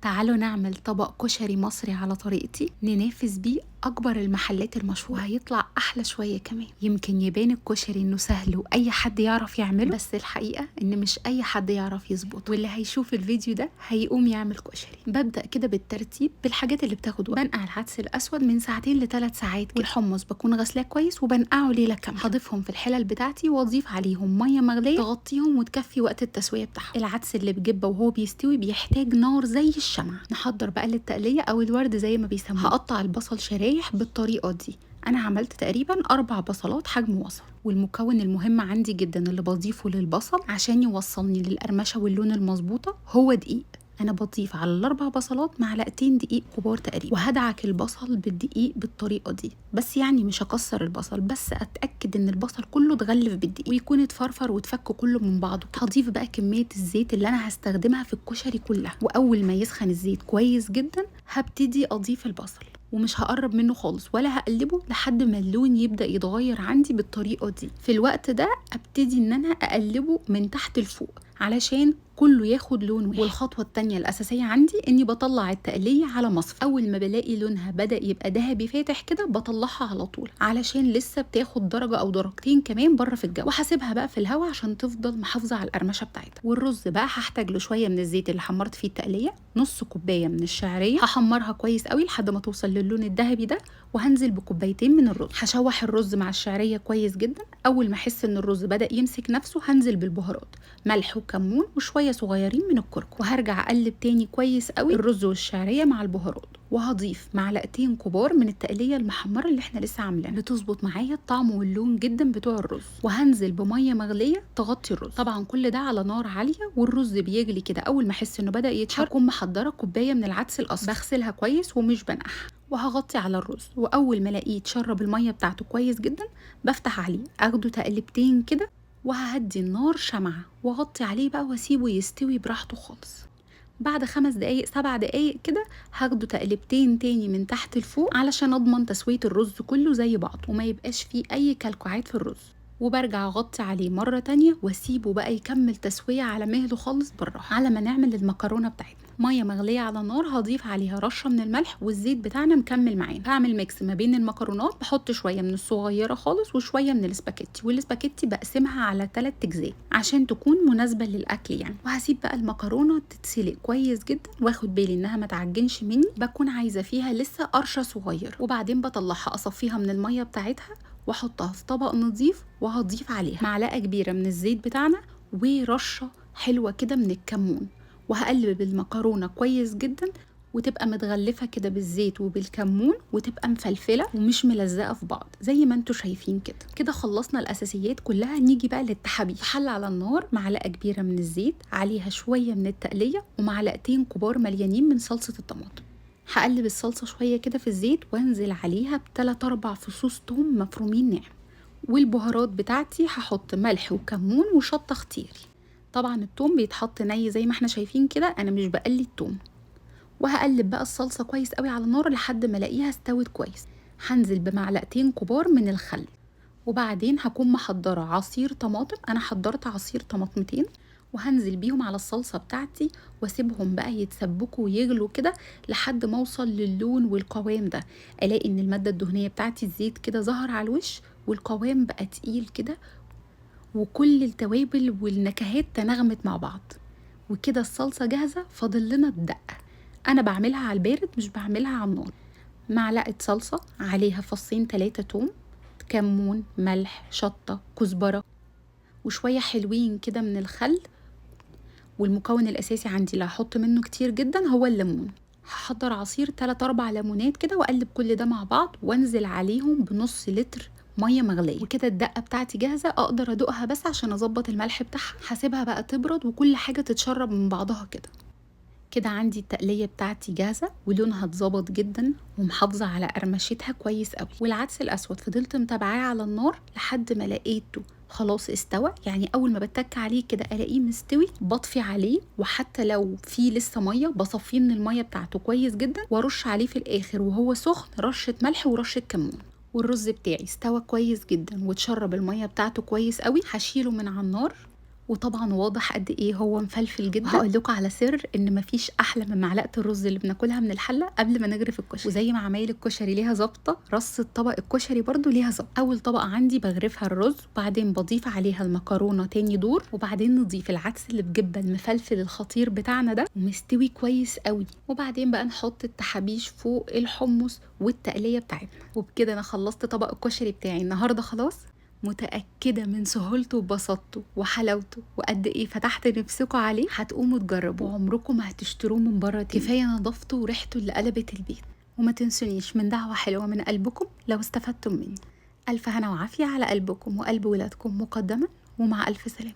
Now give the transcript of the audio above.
تعالوا نعمل طبق كشري مصري على طريقتي ننافس بيه اكبر المحلات المشهوره، وهيطلع احلى شويه كمان. يمكن يبان الكشري انه سهل واي حد يعرف يعمله، بس الحقيقه ان مش اي حد يعرف يظبط، واللي هيشوف الفيديو ده هيقوم يعمل كشري. ببدا كده بالترتيب بالحاجات اللي بتاخد وقت. بنقع العدس الاسود من 2 ل3 ساعات كده. والحمص بكون غسلاه كويس وبنقعه ليله كامله. هضيفهم في الحلل بتاعتي واضيف عليهم ميه مغليه تغطيهم وتكفي وقت التسويه بتاعهم. العدس اللي بجبه وهو بيستوي بيحتاج نار زي الشمع. نحضر بقى للتقليه او الورد زي ما بيسموه. هقطع البصل شرايح بالطريقه دي. انا عملت تقريبا 4 بصلات حجم وسط. والمكون المهم عندي جدا اللي بضيفه للبصل عشان يوصلني للقرمشه واللون المظبوطه هو دقيق. انا بضيف على ال4 بصلات معلقتين دقيق كبار تقريبا، وهدعك البصل بالدقيق بالطريقه دي. بس يعني مش هكسر البصل، بس اتاكد ان البصل كله اتغلف بالدقيق ويكون اتفرفر وتفك كله من بعضه. هضيف بقى كميه الزيت اللي انا هستخدمها في الكشري كلها، واول ما يسخن الزيت كويس جدا هبتدي اضيف البصل، ومش هقرب منه خالص ولا هقلبه لحد ما اللون يبدا يتغير عندي بالطريقه دي. في الوقت ده ابتدي ان انا اقلبه من تحت لفوق علشان كله ياخد لون واحد. والخطوه الثانيه الاساسيه عندي اني بطلع التقليه على مصفى. اول ما بلاقي لونها بدا يبقى ذهبي فاتح كده بطلعها على طول، علشان لسه بتاخد درجه او درجتين كمان بره في الجو، وهسيبها بقى في الهواء عشان تفضل محافظه على القرمشه بتاعتها. والرز بقى هحتاج له شويه من الزيت اللي حمرت فيه التقليه، نص كوبايه من الشعريه هحمرها كويس قوي لحد ما توصل للون الذهبي ده، وهنزل بكوبايتين من الرز. هشوح الرز مع الشعريه كويس جدا. اول ما احس ان الرز بدا يمسك نفسه هنزل بالبهارات، ملح وكمون وشويه صغيرين من الكركم، وهرجع اقلب تاني كويس قوي الرز والشعريه مع البهارات. وهضيف معلقتين كبار من التقليه المحمره اللي احنا لسه عاملينها بتظبط معايا الطعم واللون جدا بتوع الرز. وهنزل بميه مغليه تغطي الرز، طبعا كل ده على نار عاليه. والرز بيغلي كده اول ما احس انه بدا يتشرب هكون محضره كوبايه من العدس الاصفر بغسلها كويس ومش بنقعها، وهغطي على الرز. واول ما الاقيه اتشرب الميه بتاعته كويس جدا بفتح عليه اخده تقلبتين كده، وههدي النار شمعة واغطي عليه بقى واسيبه يستوي براحته خالص. بعد 5 دقايق 7 دقايق كده هاخده تقلبتين تاني من تحت لفوق علشان اضمن تسوية الرز كله زي بعض وما يبقاش فيه اي كلكعات في الرز. وبرجع اغطي عليه مرة تانية واسيبه بقى يكمل تسوية على مهله خالص بالراحة، على ما نعمل المكرونة بتاعتنا. ميه مغليه على النار هضيف عليها رشه من الملح، والزيت بتاعنا مكمل معانا. هعمل ميكس ما بين المكرونات، بحط شويه من الصغيره خالص وشويه من الاسباجيتي، والاسباجيتي بقسمها على 3 اجزاء عشان تكون مناسبه للاكل يعني. وهسيب بقى المكرونه تتسلق كويس جدا واخد بالي انها ما تعجنش مني، بكون عايزه فيها لسه قرشه صغيره. وبعدين بطلعها اصفيها من الميه بتاعتها واحطها في طبق نظيف، وهضيف عليها معلقه كبيره من الزيت بتاعنا ورشه حلوه كده من الكمون. وهقلب المكرونه كويس جدا وتبقى متغلفه كده بالزيت وبالكمون وتبقى مفلفله ومش ملزقه في بعض زي ما انتوا شايفين كده. كده خلصنا الاساسيات كلها. نيجي بقى للتحابيش. حله على النار، معلقه كبيره من الزيت، عليها شويه من التقليه ومعلقتين كبار مليانين من صلصه الطماطم. هقلب الصلصه شويه كده في الزيت وانزل عليها ب3 4 فصوص توم مفرومين ناعم. والبهارات بتاعتي هحط ملح وكمون وشطه اختياري. طبعا التوم بيتحط ني زي ما احنا شايفين كده، انا مش بقلي التوم. وهقلب بقى الصلصه كويس قوي على النار لحد ما الاقيها استوت كويس. هنزل بمعلقتين كبار من الخل، وبعدين هكون محضره عصير طماطم. انا حضرت عصير طماطمتين وهنزل بيهم على الصلصه بتاعتي واسيبهم بقى يتسبكوا ويغلوا كده لحد ما اوصل للون والقوام ده. الاقي ان الماده الدهنيه بتاعتي الزيت كده ظهر على الوش والقوام بقى تقيل كده، وكل التوابل والنكهات تناغمت مع بعض. وكده الصلصة جاهزة. فاضل لنا الدقة. أنا بعملها على البارد مش بعملها على النار. معلقة صلصة عليها 2 3 توم، كمون، ملح، شطة، كزبرة، وشوية حلوين كده من الخل. والمكون الأساسي عندي اللي هحط منه كتير جدا هو الليمون. هحضر عصير 3 4 ليمونات كده واقلب كل ده مع بعض وانزل عليهم بنص لتر ميه مغليه. وكده الدقه بتاعتي جاهزه. اقدر ادوقها بس عشان اظبط الملح بتاعها. هسيبها بقى تبرد وكل حاجه تتشرب من بعضها كده. كده عندي التقليه بتاعتي جاهزه ولونها اتظبط جدا ومحافظه على قرمشتها كويس قوي. والعدس الاسود فضلت متابعاه على النار لحد ما لقيته خلاص استوى. يعني اول ما بتك عليه كده الاقيه مستوي بطفي عليه، وحتى لو في لسه ميه بصفيه من الميه بتاعته كويس جدا وارش عليه في الاخر وهو سخن رشه ملح ورشه كمون. والرز بتاعي استوى كويس جدا وتشرب الميه بتاعته كويس قوي. هشيله من على النار وطبعا واضح قد ايه هو مفلفل جدا. هقول لكم على سر ان مفيش احلى من معلقه الرز اللي بناكلها من الحله قبل ما نغرف الكشري. وزي ما عمايل الكشري ليها ظابطه، رصه طبق الكشري برضو ليها ظابطه. اول طبقه عندي بغرفها الرز، وبعدين بضيف عليها المكرونه تاني دور، وبعدين نضيف العدس اللي بجبه المفلفل الخطير بتاعنا ده ومستوي كويس قوي، وبعدين بقى نحط التحابيش فوق الحمص والتقليه بتاعتنا. وبكده انا خلصت طبق الكشري بتاعي النهارده خلاص. متأكدة من سهولته وبساطته وحلاوته وقد ايه فتحت نفسكم عليه. هتقوموا تجربوا وعمركم ما هتشتروه من بره تاني. كفاية نظافته وريحته اللي قلبت البيت. وما تنسونيش من دعوة حلوة من قلبكم لو استفدتم مني. ألف هنا وعافية على قلبكم وقلب ولادكم مقدما، ومع ألف سلامة.